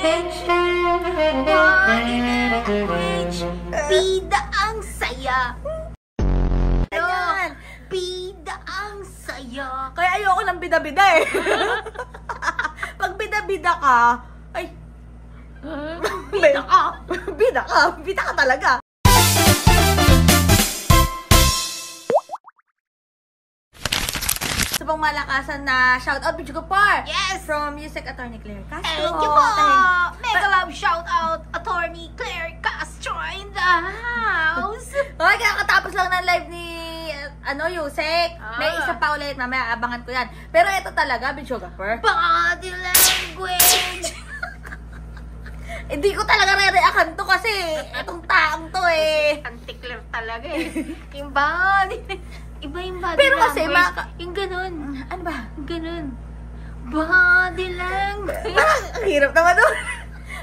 Body language. Bida ang saya. Ayan. Bida ang saya. Kaya ayoko ng bida-bida eh. Pag bida-bida ka, ay, Bida ka. bida ka. Bida ka talaga. Sa pang malakasan na shoutout, Bichuga Par. Yes. From Music Attorney Claire Castro. Thank you po. Mega love shout out, Attorney Claire Castro in the house. Okay, kakatapos lang ng live ni Yusek. May Ah. isa pa ulit, mamaya abangan ko yan. Pero ito talaga, Bichuga Par. Body language. Hindi ko talaga re-react to kasi itong taong to eh. Anti-Claire talaga eh. Yung body. Iba yung body Pero kasi, language. Yung ganun. Ano ba? Yung ganun. Body language. Ang hirap naman doon.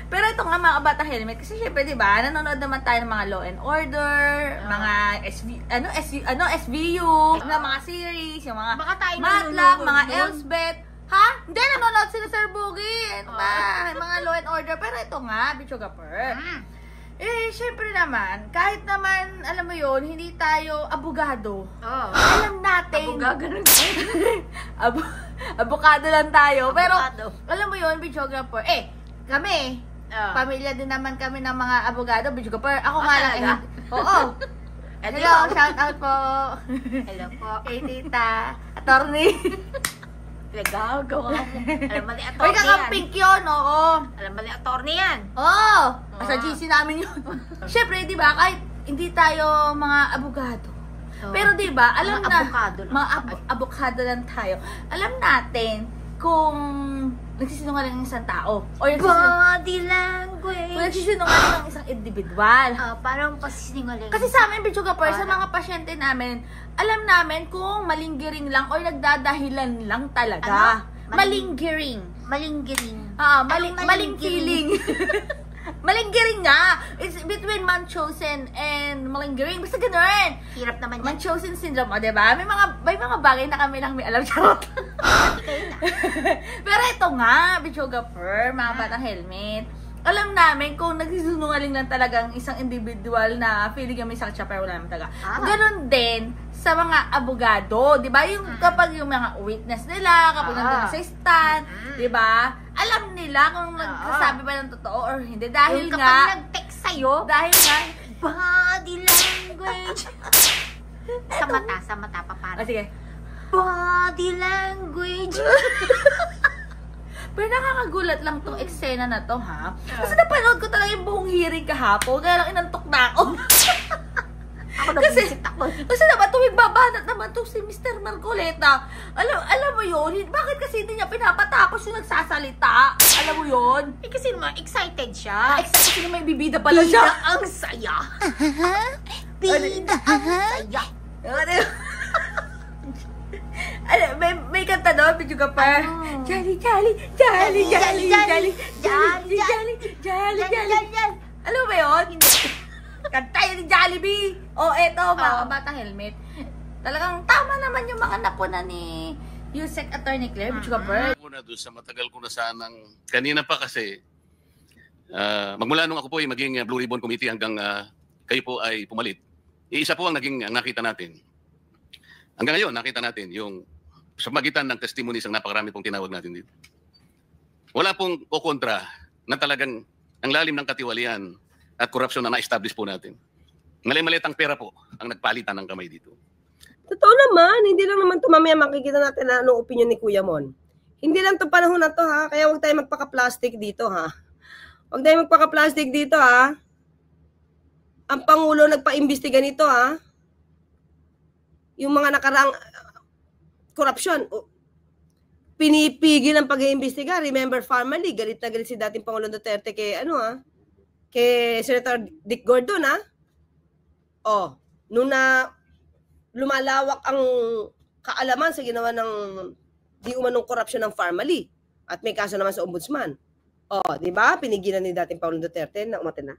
Pero ito nga mga kabata helmet kasi syempre 'di ba, nanonood naman tayo ng mga Law and Order, mga SVU, na mga series, yung mga Baka tayo Matlock, nanonood mga nun. Elsbeth. Ha? Hindi, nanonood sila Sir Boogie. Ano ba? Mga Law and Order. Pero ito nga, Bichuga Per. Eh, syempre naman, kahit naman, alam mo yun, hindi tayo abogado. Oh. Alam natin. Ganun. Abogado lang tayo. Pero, Abogado. alam mo yun, videographer. Eh, kami, pamilya din naman kami ng mga abogado, videographer. Ako nga lang. talaga? Oo. Hello, shout out po. Hello po. Kay tita, attorney. Nagagawa mo. Alam mali Uy, attorney yan. kakampink yun, oo. Alam mali attorney yan. Oo. Oo. Sa GC namin yun. Syempre, di ba, kahit hindi tayo mga abogado. Pero di ba, alam Mga na, abogado lang mga tayo. abogado lang tayo. Alam natin kung nagsisinungaling ng isang tao. O Body kung language. nagsisinungaling ng isang individual. Parang pasisingaling. Kasi sa amin, Bichuga Per, sa Parang- mga pasyente namin, alam namin kung malinggiring lang o nagdadahilan lang talaga. Ano? Malinggiring. Malinggiring. Maling Anong feeling. Malinggiring nga. It's between Munchausen and malinggiring. Basta ganun. Hirap naman yan. Munchausen syndrome, o diba? May mga bagay na kami lang may alam. Charot. Pero ito nga, Bichuga Per, mga batang helmet. Alam namin kung nagsisinungaling lang talagang isang individual na feeling yung may sakit siya pero wala naman talaga. Ganon din sa mga abogado, di ba? Yung kapag yung mga witness nila, kapag nandun sa stand, di ba? Alam nila kung nagsasabi ba ng totoo or hindi. Dahil Yung nga, kapag nag-text sa'yo, dahil nga, body language. Sa mata pa para. sige. Body language. Pero nakakagulat lang tong eksena na to, ha? Kasi napanood ko talaga yung buong hearing kahapon, kaya lang inantok na ako. Ako Kasi- nabisit ako. Kasi naman tuwing babanat naman to si Mr. Marcoleta. Alam mo yun, bakit kasi hindi niya pinapatapos yung nagsasalita? Alam mo yun? Eh kasi naman, excited siya. Except kasi may bibida pala siya. Bida ang saya. Bida ang saya. May kanta doon, Bichuga Per. Ano? Jolly, jolly, jolly, jolly, jolly, jolly, jolly, jolly. Alam mo ba yun? Kanta yun ni Jollibee. O, eto, mga kabatang helmet. Talagang tama naman yung mga napuna ni Yusek Attorney Claire, Bichuga Per. Muna doon sa matagal ko na sanang, kanina pa kasi, magmula nung ako po ay maging Blue Ribbon Committee hanggang kayo po ay pumalit. Iisa po ang nakita natin. Hanggang ngayon, nakita natin yung sa magitan ng testimony ng napakarami pong tinawag natin dito. Wala pong kukontra na talagang ang lalim ng katiwalian at korupsyon na na-establish po natin. Mali-maliit ang pera po ang nagpalitan ng kamay dito. Totoo naman, hindi lang naman ito mamaya makikita natin na anong opinion ni Kuya Mon. Hindi lang ito panahon na to ha, kaya huwag tayo magpaka-plastic dito ha. Huwag tayo magpaka-plastic dito ha. Ang Pangulo nagpa-imbestiga nito ha. Yung mga nakaraang korupsyon, pinipigil ang pag-iimbestiga. Remember Family, galit na galit si dating Pangulong Duterte kay kay Senator Dick Gordon ha. Oh, nung na lumalawak ang kaalaman sa ginawa ng di umanong korupsyon ng Family at may kaso naman sa ombudsman. Oh, di ba? Pinigilan ni dating Pangulong Duterte na umatin na.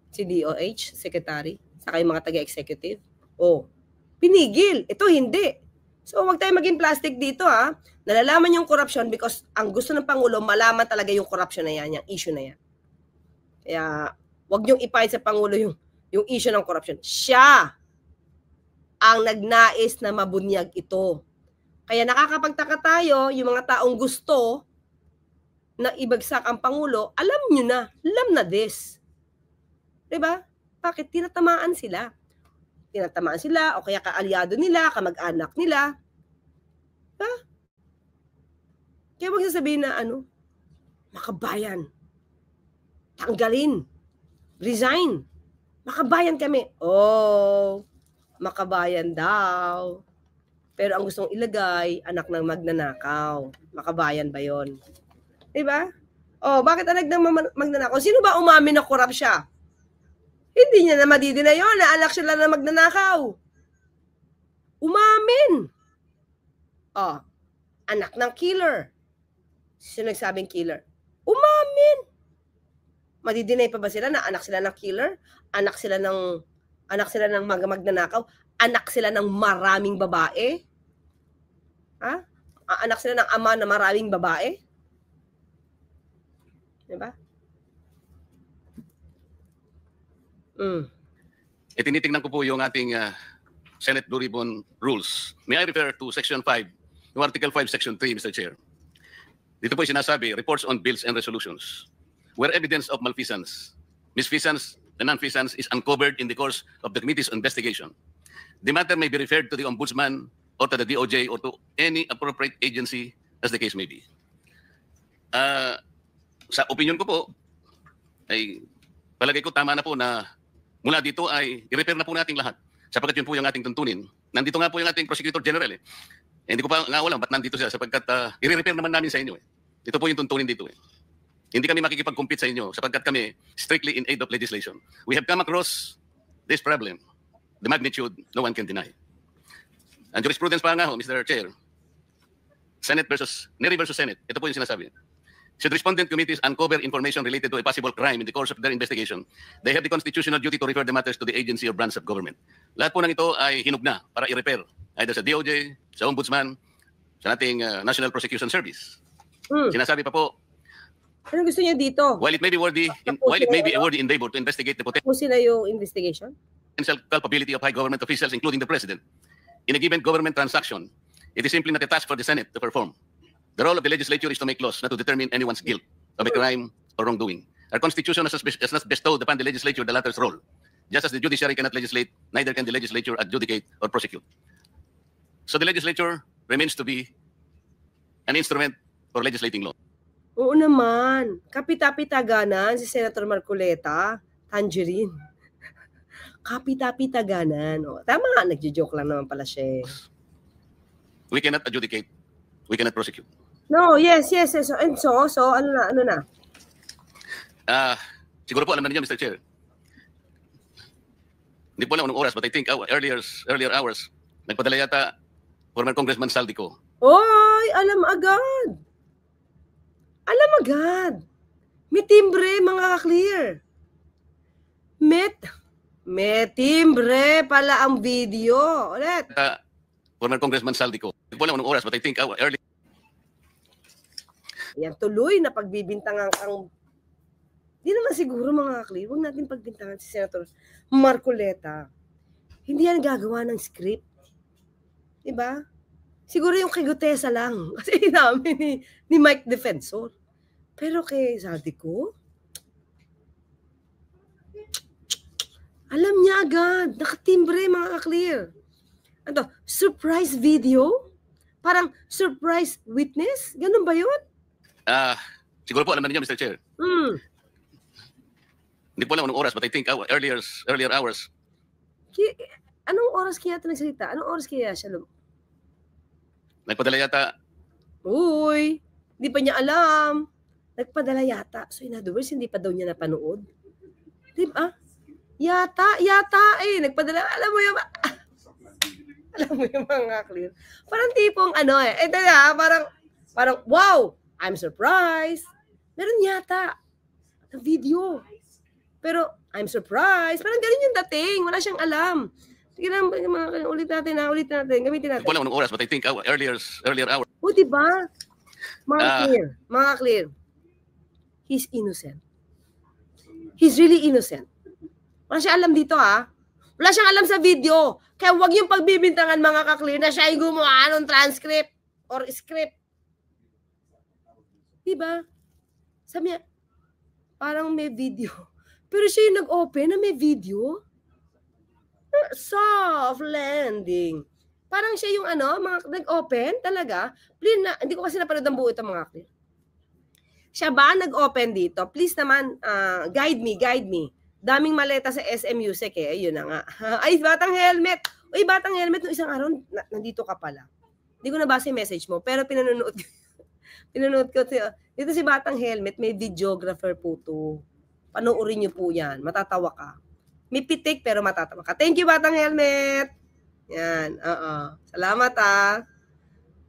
Si DOH, secretary, saka yung mga taga-executive. Oh, pinigil. Ito hindi. So, wag tayo maging plastic dito, ha? Nalalaman yung corruption because ang gusto ng Pangulo, malaman talaga yung corruption na yan, yung issue na yan. Kaya, wag niyong ipahid sa Pangulo yung issue ng corruption. Siya ang nagnais na mabunyag ito. Kaya nakakapagtaka tayo, yung mga taong gusto na ibagsak ang Pangulo, alam nyo na, alam na this. Diba? Bakit? Tinatamaan sila. Tinatamaan sila, o kaya kaalyado nila, kamag-anak nila. Ha? Kaya wag sasabihin na makabayan. Tanggalin. Resign. Makabayan kami. Oh, makabayan daw. Pero ang gustong ilagay, anak ng magnanakaw. Makabayan ba yon? Diba? Oh, bakit anak ng magnanakaw? Sino ba umamin na korap siya? Hindi niya na madidina yun na anak sila na magnanakaw. Umamin. Oh, anak ng killer. Sino nagsabing killer? Umamin. Madidinay pa ba sila na anak sila ng killer? Anak sila ng magnanakaw? Anak sila ng maraming babae? Ha? Anak sila ng ama na maraming babae? Diba? Tinitingnan ko po yung ating Senate Blue Ribbon Rules. May I refer to Section 5, yung Article 5, Section 3, Mr. Chair. Dito po yung sinasabi, reports on bills and resolutions. Where evidence of malfeasance, misfeasance, and nonfeasance is uncovered in the course of the committee's investigation, the matter may be referred to the Ombudsman or to the DOJ or to any appropriate agency as the case may be. Sa opinion ko po, ay palagay ko tama na po na mula dito ay i-repair na po nating lahat. Sapagkat yun po yung ating tuntunin. Nandito nga po yung ating Prosecutor General eh. Hindi ko pa nga alam ba't nandito siya sapagkat i-repair naman namin sa inyo eh. Ito po yung tuntunin dito eh. Hindi kami makikipag-compete sa inyo sapagkat kami strictly in aid of legislation. We have come across this problem. The magnitude, no one can deny. Ang jurisprudence pa nga ho, Mr. Chair, Senate versus, Neri versus Senate, ito po yung sinasabi. Should respondent committees uncover information related to a possible crime in the course of their investigation, they have the constitutional duty to refer the matters to the agency or branch of government. Lahat po ng ito ay hinug na para i-repair either sa DOJ, sa Ombudsman, sa ating National Prosecution Service. Sinasabi pa po, ano gusto niya dito? while it may be a worthy endeavor to investigate the potential sila yung investigation? culpability of high government officials, including the President, in a given government transaction, it is simply not a task for the Senate to perform. The role of the legislature is to make laws, not to determine anyone's guilt of a crime or wrongdoing. Our Constitution has not bestowed upon the legislature the latter's role. Just as the judiciary cannot legislate, neither can the legislature adjudicate or prosecute. So the legislature remains to be an instrument for legislating law. Oo naman. Kapita-pitaganan si Senator Marcoleta, Tangerine. Kapita-pitaganan. O, tama nga, nagjo-joke lang naman pala siya. We cannot adjudicate. We cannot prosecute. No, yes. So, ano na? Siguro po alam na niyo, Mr. Chair. Hindi po alam anong oras, but I think earlier hours, nagpadala yata former Congressman Saldico. Oy, alam agad. May timbre, mga ka-clear. May timbre pala ang video. Ulit. Former Congressman Saldico. Hindi po alam anong oras, but I think early. Yan, tuloy na pagbibintangan ang... Di naman siguro, mga ka-clear, huwag natin pagbintangan si Senator Marcoleta. Hindi yan gagawa ng script. Diba? Siguro yung kay Gutesa lang. Kasi namin ni Mike Defensor. Pero kay Saldico, alam niya agad. Nakatimbre, mga ka-clear. Ano, surprise video? Parang surprise witness? Ganun ba yun? Siguro po alam na niyo, Mr. Chair. Hindi po alam anong oras, but I think earlier hours. Anong oras kaya ito nagsalita? Anong oras kaya siya? Nagpadala yata. Uy, hindi pa niya alam. Nagpadala yata. So in other words, hindi pa daw niya napanood. Diba? Yata eh. Nagpadala. Alam mo yung mga clear. Parang tipong ito na, parang wow, I'm surprised. Meron yata na video. Pero I'm surprised. Parang ganun yung dating. Wala siyang alam. Sige na, ulit natin. Gamitin natin. Hindi po alam anong oras, but I think earlier hour. O, diba? Mga clear. He's innocent. He's really innocent. Wala siya alam dito, ha? Wala siyang alam sa video. Kaya huwag yung pagbibintangan, mga ka-clear, na siya yung gumawa ng transcript or script. Diba? Sabi niya, parang may video. Pero siya yung nag-open na may video. Soft landing. Parang siya yung mga nag-open talaga. Please na, hindi ko kasi napanood ang buo ito, mga clear. Siya ba nag-open dito? Please naman, guide me. Daming maleta sa SM Music eh. Ayun na nga. Ay, Batang Helmet. Uy, Batang Helmet, nung isang araw, nandito ka pala. Hindi ko nabasa yung message mo, pero pinanonood ko. Dito si Batang Helmet, may videographer po to. Panoorin niyo po yan. Matatawa ka. May pitik, pero matatawa ka. Thank you, Batang Helmet. Yan, Salamat,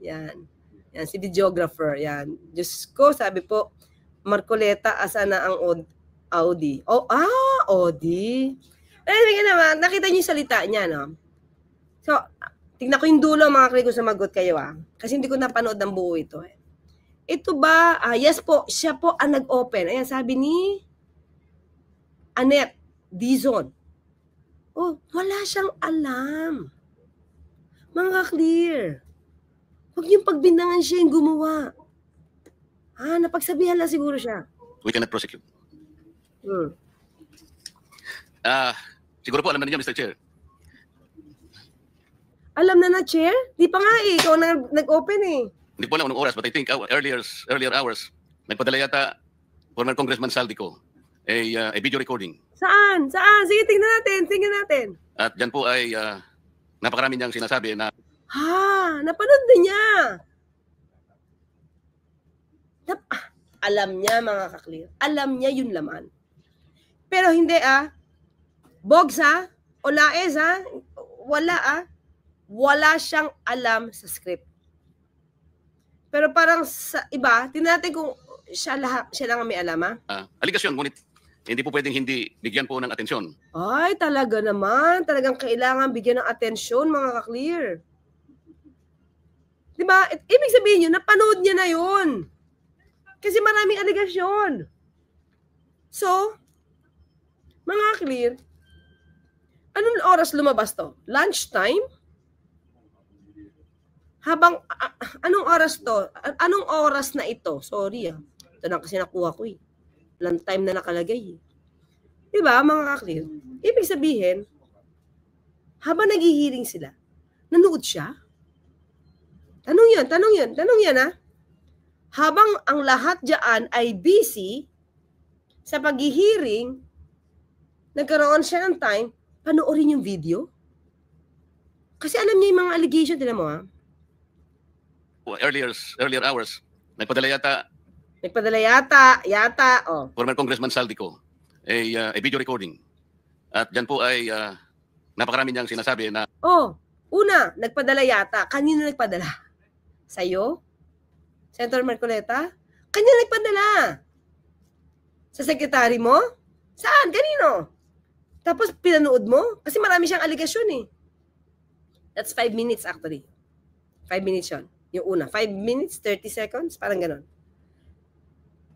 Yan. Yan, si videographer. Yan. Diyos ko, sabi po, Marcoleta, asa na ang Audi? Audi. Anyway naman, nakita niyo yung salita niya, no? So, tingnan ko yung dulo, mga kaya ko sumagot kayo, Kasi hindi ko napanood ng buo ito, Ito ba, yes po, siya po ang nag-open. Ayan, sabi ni Annette Dizon. Oh, wala siyang alam. Mga clear. Huwag niyong pagbintangan siya yung gumawa. Napagsabihan lang siguro siya. We cannot prosecute. Siguro po alam na niya, Mr. Chair. Alam na, Chair? Di pa nga ikaw nag-open Hindi po alam anong oras, but I think earlier hours, nagpadala yata former Congressman Saldico a video recording. Saan? Sige, tingnan natin. At dyan po ay napakarami niyang sinasabi na napanood na niya. Alam niya, mga ka-clear. Alam niya yung laman. Pero hindi, Bogs, o Laes, wala, wala siyang alam sa script. Pero parang sa iba, tingnan natin kung siya lang ang may alam, aligasyon, ngunit hindi po pwedeng hindi bigyan po ng atensyon. Ay, talaga naman. Talagang kailangan bigyan ng atensyon, mga ka-clear. Diba? Ibig sabihin yun, napanood niya na yun. Kasi maraming aligasyon. So, mga clear, anong oras lumabas to? Lunchtime? Anong oras to? Anong oras na ito? Sorry, Ito na kasi nakuha ko, Long time na nakalagay, Diba, mga clear? Ibig sabihin, habang naghihiring sila, nanood siya? Tanong yan, Habang ang lahat dyan ay busy sa paghihiring, nagkaroon siya ng time, panoorin yung video. Kasi alam niya yung mga allegation, tinan mo, Earlier hours, nagpadala yata former Congressman Saldico a video recording. At dyan po ay napakarami niyang sinasabi na una, nagpadala yata. Kanino nagpadala? Sa'yo? Senator Marcoleta? Kanya nagpadala. Sa sekretary mo? Saan? Kanino? Tapos pinanood mo? Kasi marami siyang aligasyon, That's 5 minutes actually. 5 minutes yun. Yung una. 5 minutes, 30 seconds. Parang ganon.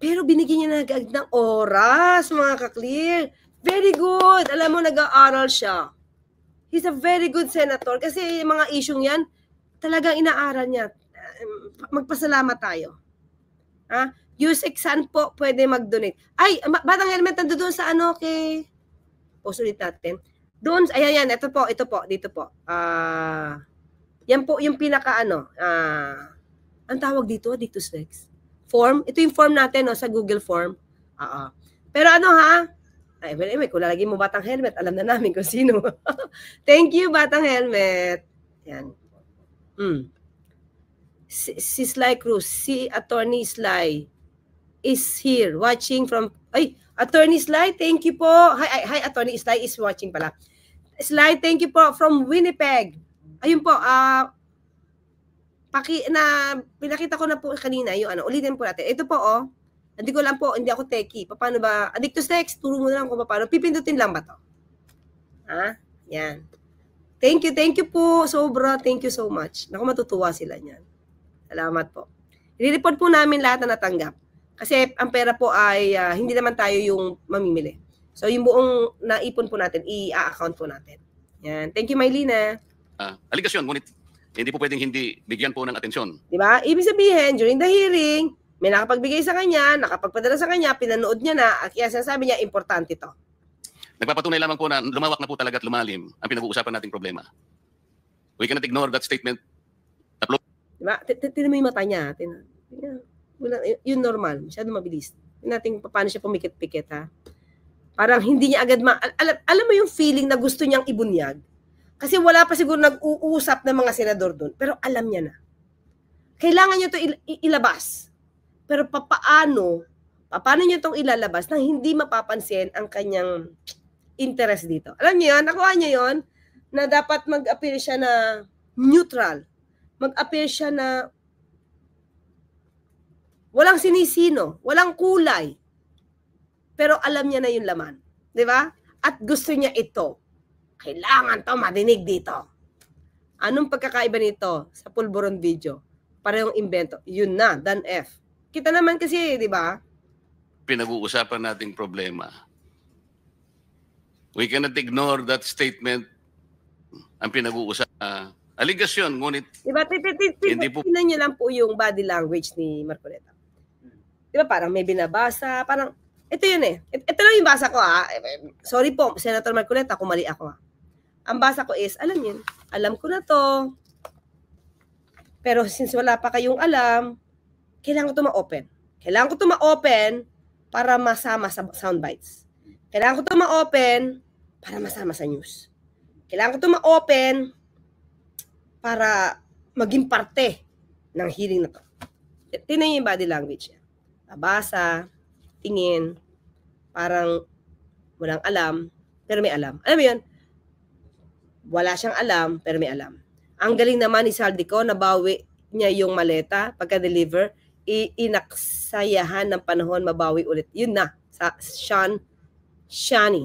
Pero binigyan niya na agad ng oras, mga ka-clear. Very good. Alam mo, nag-aaral siya. He's a very good senator. Kasi mga isyong yan, talagang inaaral niya. Magpasalamat tayo. Yusek, saan po pwede mag-donate? Ay, Batang Helmet, nando doon sa kay... Ulit natin. Doon, ayan, ito po, dito po. Yan po yung pinaka ang tawag dito Sex. Form. Ito yung form natin, sa Google Form. Pero ay, kung lalagay mo Batang Helmet, alam na namin kung sino. Thank you, Batang Helmet. Yan. Si Sly Cruz, si Attorney Sly is here watching from... Ay, Attorney Sly, thank you po. Hi, Attorney Sly is watching pala. Sly, thank you po from Winnipeg. Ayun po, pinakita ko na po kanina yung ulitin po natin. Ito po, hindi ko lang po, hindi ako techie. Paano ba? Addictus Text, turo mo na lang kung paano. Pipindutin lang ba to? Yan. Thank you po. Sobra, thank you so much. Naku, matutuwa sila niyan. Salamat po. I-report po namin lahat na natanggap. Kasi ang pera po ay hindi naman tayo yung mamimili. So yung buong naipon po natin, i-account po natin. Yan. Thank you, Mylina. Aligasyon, ngunit hindi po pwedeng hindi bigyan po ng atensyon. Diba? Ibig sabihin, during the hearing, may nakapagbigay sa kanya, nakapagpadala sa kanya, pinanood niya na, at kaya sinasabi niya, importante to. Nagpapatunay lamang po na lumawak na po talaga at lumalim ang pinag-uusapan nating problema. We cannot ignore that statement. Diba? Tinan mo yung mata niya. Yun normal. Masyado mabilis. Tingnan natin paano siya pumikit-pikit, ha? Parang hindi niya agad alam mo yung feeling na gusto niyang ibunyag? Kasi wala pa siguro nag-uusap ng mga senador doon. Pero alam niya na. Kailangan niya ito ilabas. Pero paano niya itong ilalabas na hindi mapapansin ang kanyang interest dito? Alam niyo yun? Nakuha niya yun? Na dapat mag-appear siya na neutral. Mag-appear siya na walang sinisino, walang kulay. Pero alam niya na yung laman. Di ba? At gusto niya ito. Kailangan to madinig dito. Anong pagkakaiba nito sa pulburon video? Parehong invento. Yun na, Dan F. Kita naman kasi, di ba? Pinag-uusapan nating problema. We cannot ignore that statement. Ang pinag-uusapan. Aligasyon, ngunit diba? hindi po. Tingnan niyo lang po yung body language ni Marcoleta. Di ba parang may binabasa, parang, ito yun eh. Ito lang yung basa ko Sorry po, Senator Marcoleta, kung mali ako Ang basa ko is, alam yun, alam ko na to. Pero since wala pa kayong alam, kailangan ko ito ma-open. Kailangan ko ito ma-open para masama sa soundbites. Kailangan ko ito ma-open para masama sa news. Kailangan ko ito ma-open para maging parte ng hearing na to. Tingnan niyo yung body language niya. Nabasa, tingin, parang walang alam, pero may alam. Alam mo yun? Wala siyang alam, pero may alam. Ang galing naman ni Saldico, nabawi niya yung maleta, pagka-deliver, inaksayahan ng panahon, mabawi ulit. Yun na, sa Sean Sini.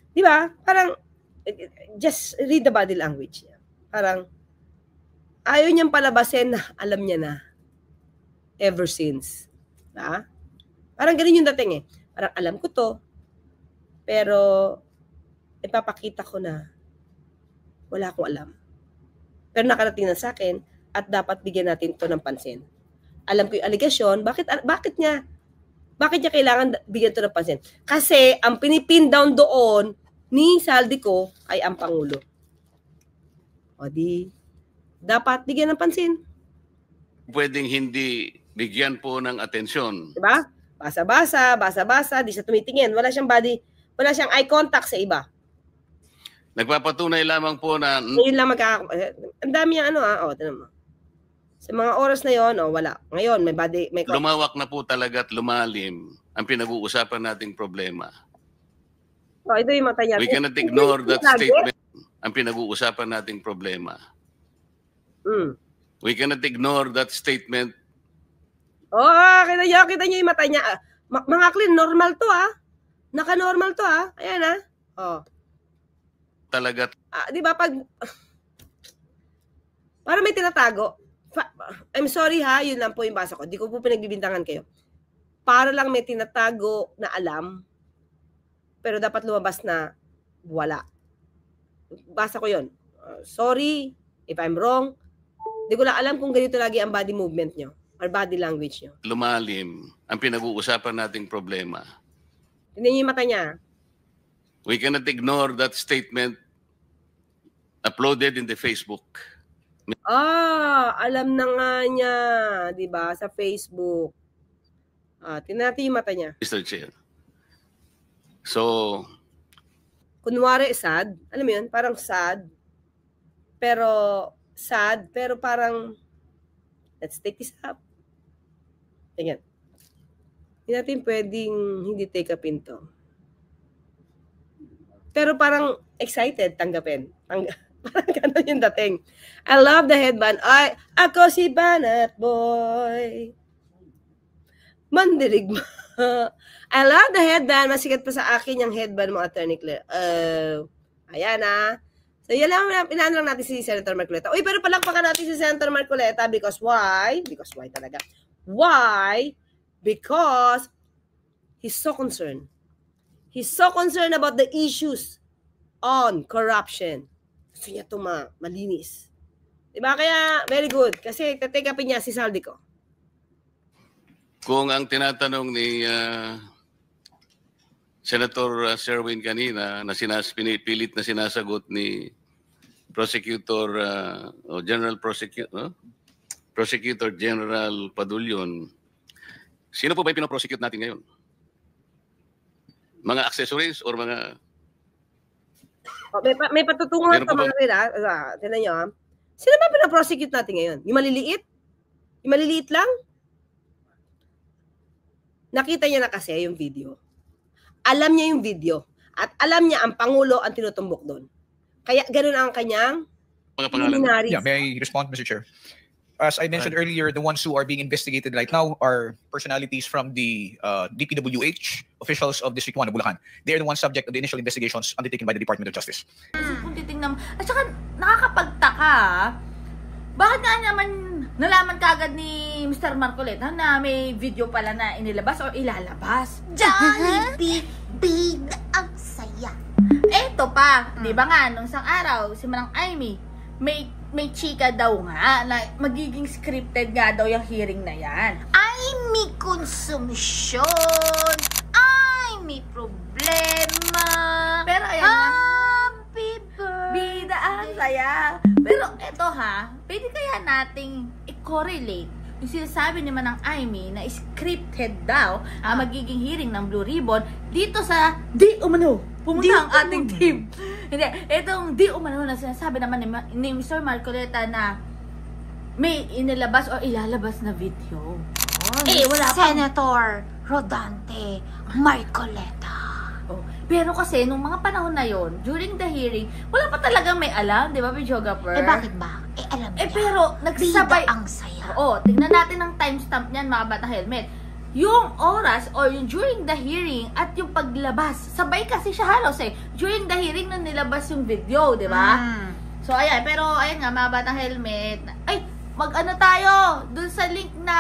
Di ba? Parang, just read the body language niya. Parang, ayaw niyang palabasin na alam niya na. Ever since. Diba? Parang ganun yung dating Parang alam ko to, pero ipapakita ko na wala akong alam. Pero nakarating na sa akin at dapat bigyan natin to ng pansin. Alam ko yung aligasyon, bakit niya kailangan bigyan to ng pansin? Kasi ang pinipin down doon ni Saldico ay ang Pangulo. O di, dapat bigyan ng pansin. Pwedeng hindi bigyan po ng atensyon. Diba? Basa-basa, di siya tumitingin. Wala siyang eye contact sa iba. Nagpapatunay lamang po na Ngayon lang ang dami yung tinan mo. Sa mga oras na yon, wala. Ngayon, may lumawak na po talaga at lumalim ang pinag-uusapan nating problema. Ito yung mata niya. We cannot ignore that statement. Ang pinag-uusapan nating problema. We cannot ignore that statement. Kita niyo yung mata niya. Mga clean, normal to Naka-normal to Ayan Talaga. Di ba pag para may tinatago. I'm sorry yun lang po yung basa ko. Di ko po pinagbibintangan kayo. Para lang may tinatago na alam, pero dapat lumabas na wala. Basa ko yun. Sorry if I'm wrong. Di ko lang alam kung ganito lagi ang body movement nyo or body language nyo. Lumalim ang pinag-uusapan nating problema. Tingnan niyo yung mata niya. We cannot ignore that statement uploaded in the Facebook. Alam na nga niya, di ba, sa Facebook. Tingnan natin yung mata niya. Mr. Chair. So, kunwari sad, alam mo yun, parang sad, pero parang, let's take this up. Tingnan. Hindi natin pwedeng hindi take up to. Pero parang excited, tanggapin. Parang gano'n yung dating. I love the headband. Ako si Banat Boy. Mandirigma. I love the headband. Masikat pa sa akin yung headband mo, Attorney Claire. Ayan So yan lang, inaano lang natin si Senator Marcoleta. Uy, pero palakpakan natin si Senator Marcoleta because why? Because why talaga? Why? Because he's so concerned. He's so concerned about the issues on corruption. Gusto niya ito malinis. Diba? Kaya, very good. Kasi take upin niya si Saldico. Kung ang tinatanong ni Senator Sherwin kanina na pinipilit na sinasagot ni Prosecutor o Prosecutor General Padulyon, sino po ba yung pinoprosecute natin ngayon? Mga accessories or mga... May patutungan sa mga rin, tinan nyo, Sino ba pinaprosecute natin ngayon? Yung maliliit? Yung maliliit lang? Nakita niya na kasi yung video. Alam niya yung video. At alam niya ang Pangulo ang tinutumbok doon. Kaya ganun ang kanyang luminaries. Yeah, may I respond, Mr. Chair? As I mentioned earlier, the ones who are being investigated right now are personalities from the DPWH, officials of District 1 of Bulacan. They are the ones subject to the initial investigations undertaken by the Department of Justice. Kung titingnan, at saka nakakapagtaka, bakit nga naman nalaman kagad ni Mr. Marcoleta na may video pala na inilabas o ilalabas? Jollibee, big ang saya. Eto pa, di ba nga, nung isang araw, si Manang Amy, may chika daw nga na magiging scripted nga daw yung hearing na yan. Ay, may konsumisyon. Ay, may problema. Pero ayan nga, Happy birthday. bida ang saya. Pero eto pwede kaya nating i-correlate yung sinasabi ni Manang Amy na scripted daw ang magiging hearing ng Blue Ribbon dito sa Di Umano. Pumunta ang ating team. Hindi, itong Di Umano na sinasabi naman ni Mr. Marcoleta na may inilabas o ilalabas na video. Wala Senator Rodante Marcoleta. Pero kasi, nung mga panahon na yon, during the hearing, wala pa talagang may alam, di ba, videographer? Bakit ba? Alam niya. Pero, nagsasabay. Bida ang saya. Oo, tingnan natin ang timestamp niyan, mga batang helmet. Yung oras, or yung during the hearing, at yung paglabas, sabay kasi siya halos during the hearing na nilabas yung video, di ba? So, ayan, pero, ayan nga, mga batang helmet. Mag-ano tayo, dun sa link na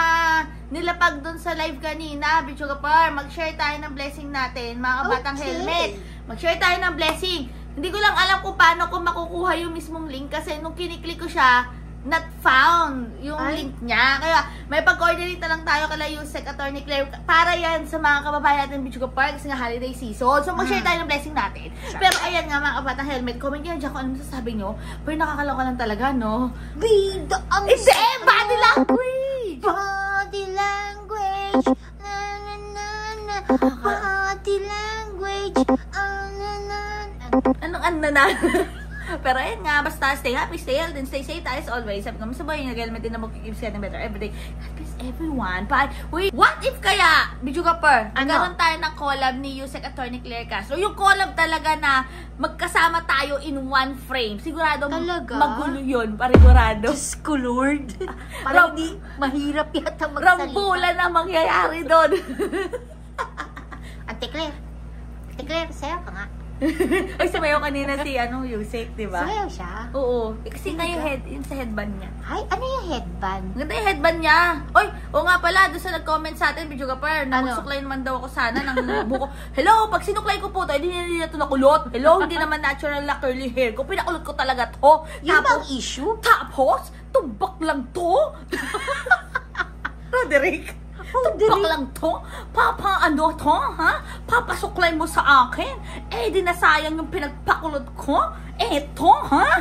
nilapag dun sa live kanina, videographer, mag-share tayo ng blessing natin, mga batang helmet. Mag-share tayo ng blessing. Hindi ko lang alam kung paano ko makukuha yung mismong link kasi nung kiniklik ko siya, not found yung link niya. Kaya may pag-coordinate na lang tayo kala Yusek Attorney Claire para yan sa mga kababayan natin videographer kasi nga holiday season. So mag-share tayo ng blessing natin. Pero ayan nga mga batang helmet, comment nyo dyan kung ano masasabi nyo. Pero nakakaloka lang talaga, no? Bida ang saya. Body language! Body language. Na na na na. Body language. Na na na. Anong na? Pero ayun nga, basta stay happy, stay healthy, stay safe tayo as always. Sabi ko, masaboy yung nag-helmet din na mag-keep getting better everyday. God bless everyone. But, wait, what if kaya, videographer, nagkaroon tayo ng collab ni Yusek Attorney Claire Castro? Yung collab talaga na magkasama tayo in one frame. Sigurado magulo yun, parigurado. Diyos ko, Lord. Parang hindi mahirap yata magsalita. Rambulan na mangyayari doon. Ate Claire, sayo ka nga. Ay, sumayaw kanina si Yusek, di ba? Sayo siya? Oo. Kasi nga yung sa headband niya. Ay, ano yung headband? Ganda yung headband niya. Oy, oo nga pala, doon sa nag-comment sa atin, videographer, na magsuklay naman daw ako sana ng buko. Hello, pag sinuklay ko po ito, hindi na ito nakulot. Hello, hindi naman natural na curly hair ko. Pinakulot ko talaga to. Yun ang issue? Tapos, tumbak lang to. Roderick. Tumbak lang to? Ano to, ha? Papasuklay mo sa akin? Di nasayang yung pinagpakulot ko? Eto, ha?